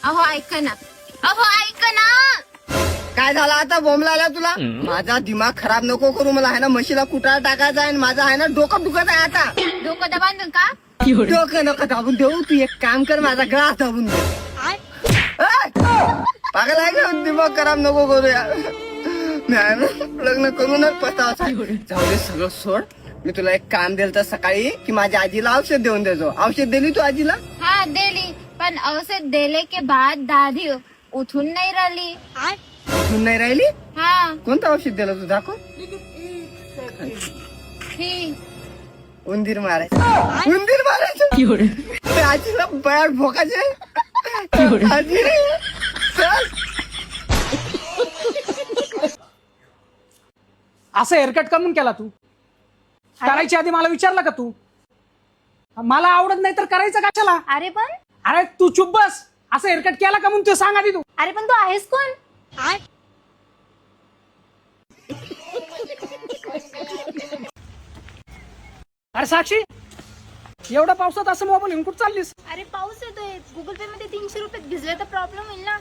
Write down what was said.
अहो ऐक ना, अहो ऐक ना. काय झालं आता बोंबलायला तुला? माझा दिमाग खराब नको करू. मला आहे ना म्हशीला कुटाळा टाकायचा आहे आणि माझं आहे ना डोकं दुखत आहे आता. डोकं दबांधून का? डोकं नको दाबून देऊ. तू एक काम कर, माझा ग्लास दाबून दे. पागल आहे का? दिमाग खराब नको करू यार. नाही ना, लग्न करूनच पस्तावा. जाऊ दे, सगळं सोड. मी तुला एक काम दिलं तर सकाळी की माझ्या आजीला औषध देऊन देतो. औषध दिली तू आजीला? हाँ दिली, पण औषध देले के बाद दादी उठून नाही राहिली. उठून नाही राहिली? हा कोणतं औषध दिलं तू? दाखव. ही उंदीर मारायचं. उंदीर मारायचं. आजीला बाहेर भोकायचे. आजी रे, चल. असं हेअरकट कमून केला तू? करायच्या आधी मला विचारलं का तू? मला आवडत नाही तर करायचं कशाला? अरे पण अरे तू चुप बस. असं हेअरकट केला का म्हणून तू सांग आधी तू. अरे पण तू आहेस कोण? अरे साक्षी, एवढ्या पावसात असं मोबाईल घेऊन कुठं चाललीस? अरे पाऊस येतोय, गुगल पे मध्ये 300 रुपये भिजले तर प्रॉब्लेम होईल ना.